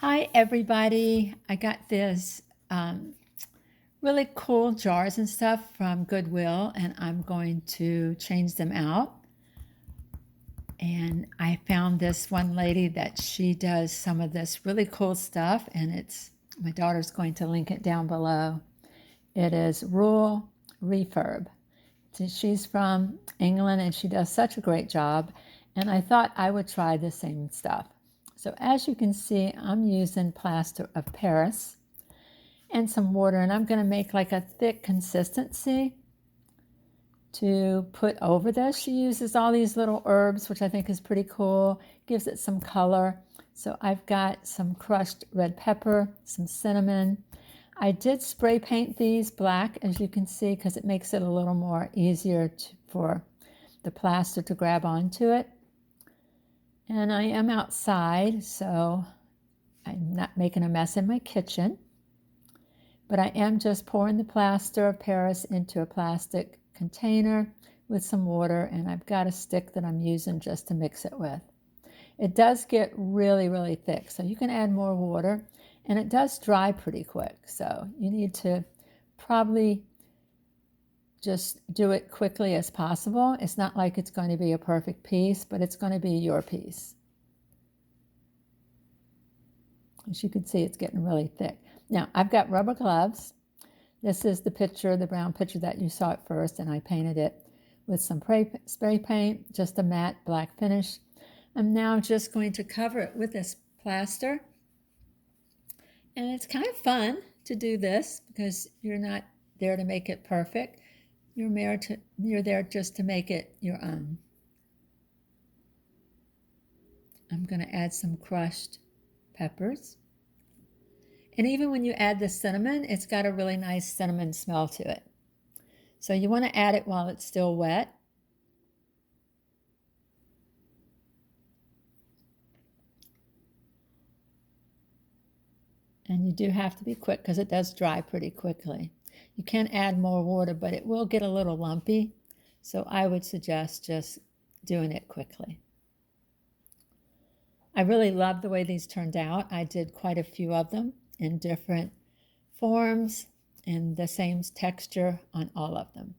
Hi, everybody. I got this really cool jars and stuff from Goodwill, and I'm going to change them out. And I found this one lady that she does some of this really cool stuff, and my daughter's going to link it down below. It is Rural Refurb. She's from England, and she does such a great job, and I thought I would try the same stuff. So as you can see, I'm using plaster of Paris and some water, and I'm going to make like a thick consistency to put over this. She uses all these little herbs, which I think is pretty cool, gives it some color. So I've got some crushed red pepper, some cinnamon. I did spray paint these black, as you can see, because it makes it a little more easier for the plaster to grab onto it. And I am outside, so I'm not making a mess in my kitchen. But I am just pouring the plaster of Paris into a plastic container with some water, and I've got a stick that I'm using just to mix it with. It does get really, really thick, so you can add more water, and it does dry pretty quick, so you need to probably just do it quickly as possible. It's not like it's going to be a perfect piece, but it's going to be your piece. As you can see, it's getting really thick. Now, I've got rubber gloves. This is the picture, the brown picture that you saw at first, and I painted it with some spray paint, just a matte black finish. I'm now just going to cover it with this plaster. And it's kind of fun to do this because you're not there to make it perfect. You're there just to make it your own. I'm going to add some crushed peppers. And even when you add the cinnamon, it's got a really nice cinnamon smell to it. So you want to add it while it's still wet. And you do have to be quick because it does dry pretty quickly. You can add more water, but it will get a little lumpy. So I would suggest just doing it quickly. I really love the way these turned out. I did quite a few of them in different forms and the same texture on all of them.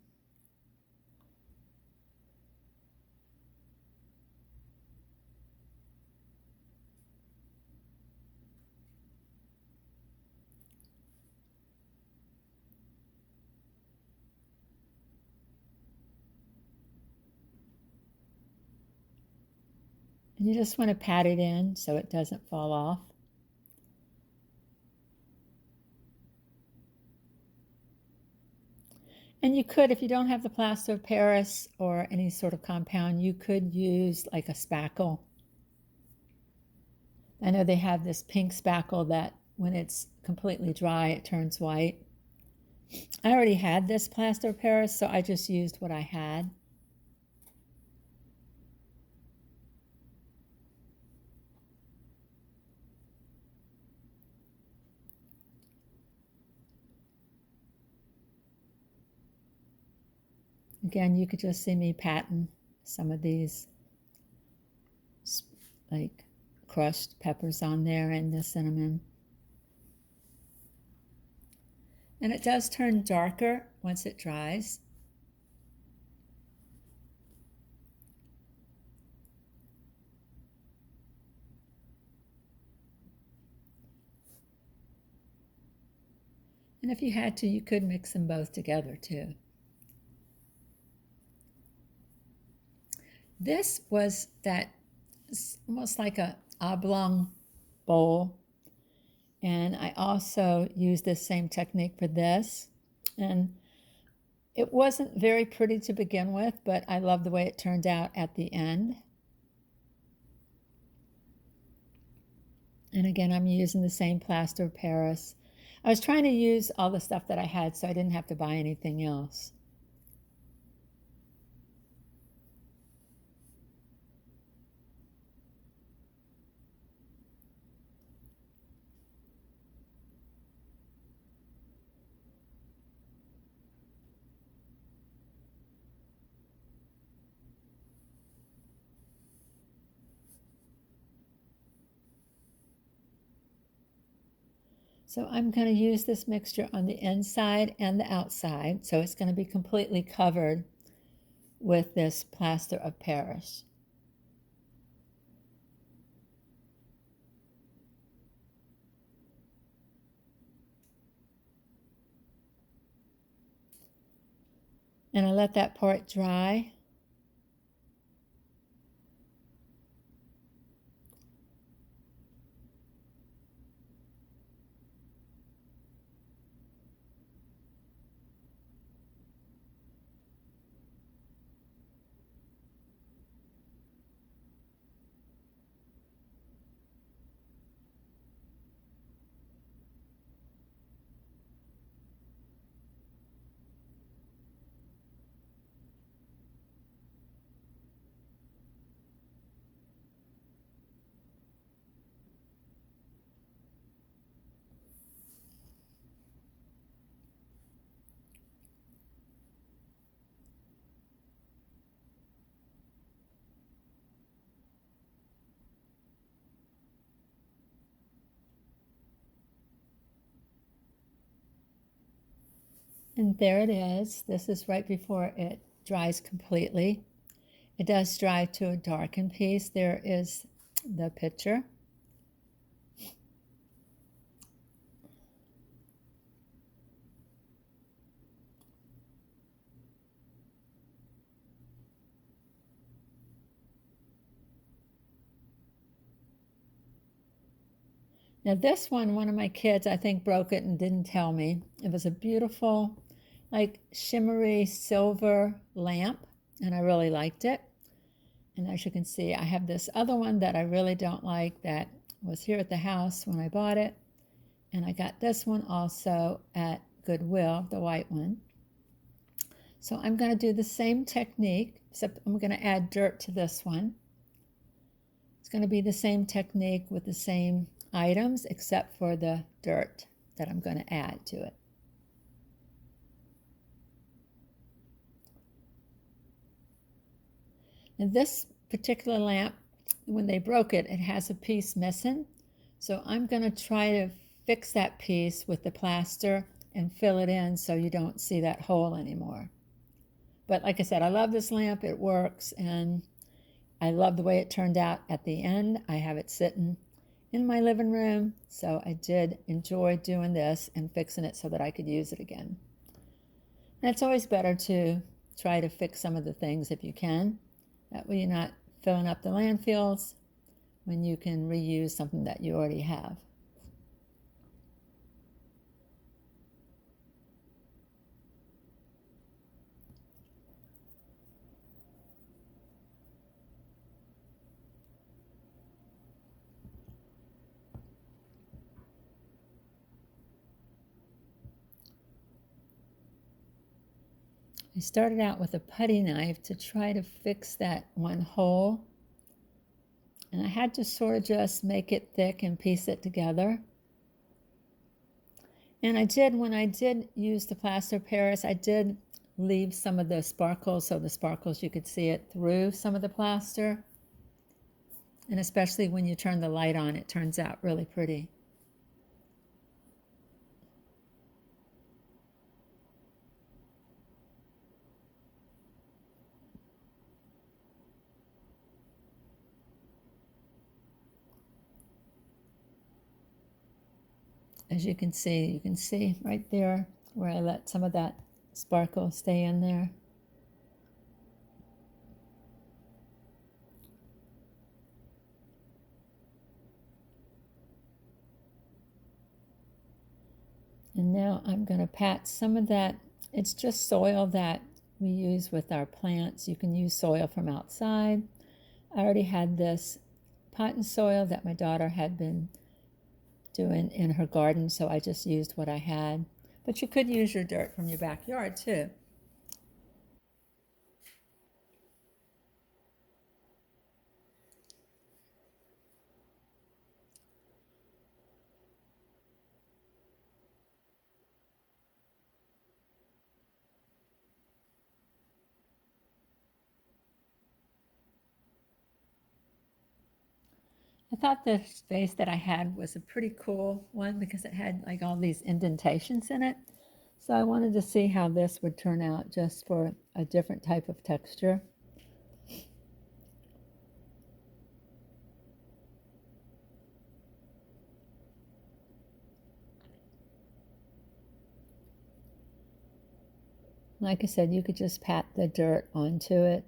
And you just want to pat it in so it doesn't fall off. And you could, if you don't have the plaster of Paris or any sort of compound, you could use like a spackle. I know they have this pink spackle that when it's completely dry, it turns white. I already had this plaster of Paris, so I just used what I had. Again, you could just see me patting some of these like crushed peppers on there and the cinnamon. And it does turn darker once it dries. And if you had to, you could mix them both together too. This was almost like a oblong bowl. And I also used this same technique for this. And it wasn't very pretty to begin with, but I love the way it turned out at the end. And again, I'm using the same plaster of Paris. I was trying to use all the stuff that I had so I didn't have to buy anything else. So I'm going to use this mixture on the inside and the outside. So it's going to be completely covered with this plaster of Paris. And I let that part dry. And there it is. This is right before it dries completely. It does dry to a darkened piece. There is the picture. Now this one of my kids, I think, broke it and didn't tell me. It was a beautiful, like shimmery silver lamp, and I really liked it. And as you can see, I have this other one that I really don't like that was here at the house when I bought it. And I got this one also at Goodwill, the white one. So I'm going to do the same technique, except I'm going to add dirt to this one. It's going to be the same technique with the same items, except for the dirt that I'm going to add to it. And this particular lamp, when they broke it, it has a piece missing. So I'm going to try to fix that piece with the plaster and fill it in so you don't see that hole anymore. But like I said, I love this lamp. It works, and I love the way it turned out at the end. I have it sitting in my living room, so I did enjoy doing this and fixing it so that I could use it again. And it's always better to try to fix some of the things if you can. That way you're not filling up the landfills when you can reuse something that you already have. I started out with a putty knife to try to fix that one hole. And I had to sort of just make it thick and piece it together. And I did, when I did use the plaster of Paris, I did leave some of the sparkles, so the sparkles you could see it through some of the plaster. And especially when you turn the light on, it turns out really pretty. As you can see right there where I let some of that sparkle stay in there. And now I'm going to pat some of that. It's just soil that we use with our plants. You can use soil from outside. I already had this potting soil that my daughter had been doing in her garden, so I just used what I had. But you could use your dirt from your backyard too. I thought this vase that I had was a pretty cool one because it had like all these indentations in it. So I wanted to see how this would turn out just for a different type of texture. Like I said, you could just pat the dirt onto it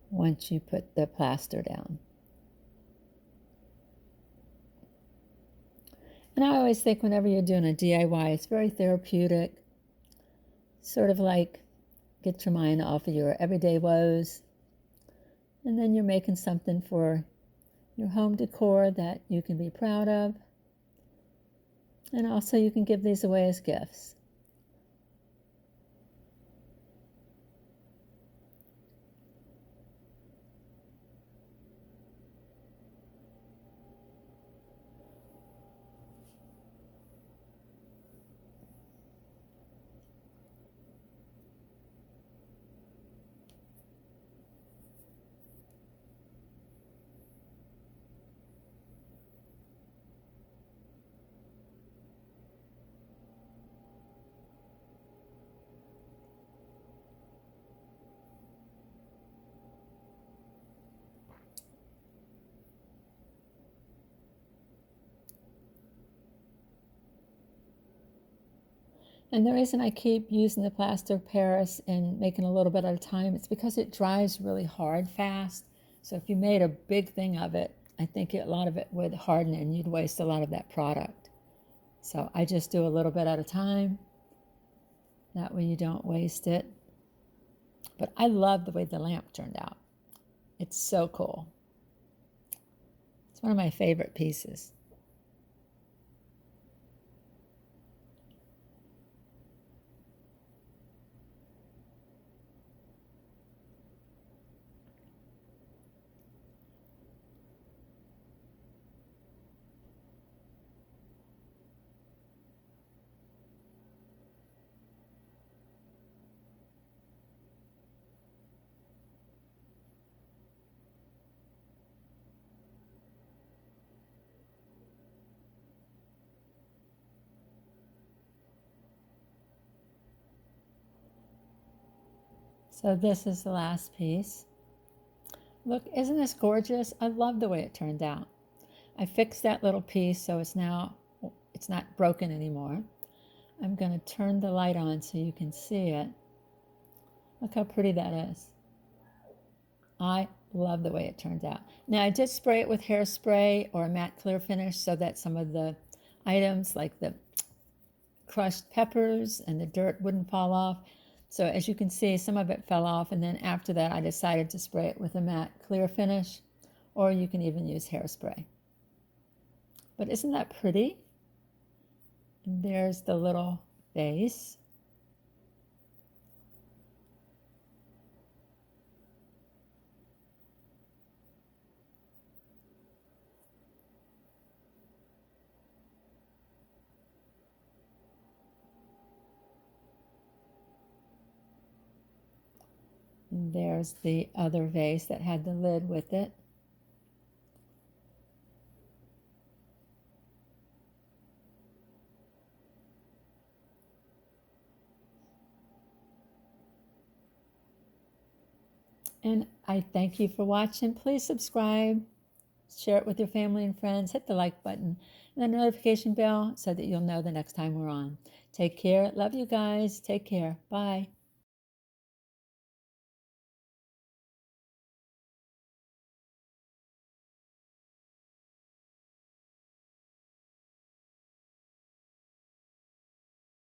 once you put the plaster down. And I always think whenever you're doing a DIY, it's very therapeutic, sort of like get your mind off of your everyday woes, and then you're making something for your home decor that you can be proud of. And also you can give these away as gifts. And the reason I keep using the plaster of Paris and making a little bit at a time, it's because it dries really hard fast. So if you made a big thing of it, I think a lot of it would harden and you'd waste a lot of that product. So I just do a little bit at a time. That way you don't waste it. But I love the way the lamp turned out. It's so cool. It's one of my favorite pieces. So this is the last piece. Look, isn't this gorgeous? I love the way it turned out. I fixed that little piece so it's not broken anymore. I'm going to turn the light on so you can see it. Look how pretty that is. I love the way it turned out. Now I did spray it with hairspray or a matte clear finish so that some of the items like the crushed peppers and the dirt wouldn't fall off. So as you can see, some of it fell off, and then after that I decided to spray it with a matte clear finish, or you can even use hairspray. But isn't that pretty? And there's the little vase. And there's the other vase that had the lid with it. And I thank you for watching. Please subscribe, share it with your family and friends, hit the like button and the notification bell so that you'll know the next time we're on. Take care. Love you guys. Take care. Bye.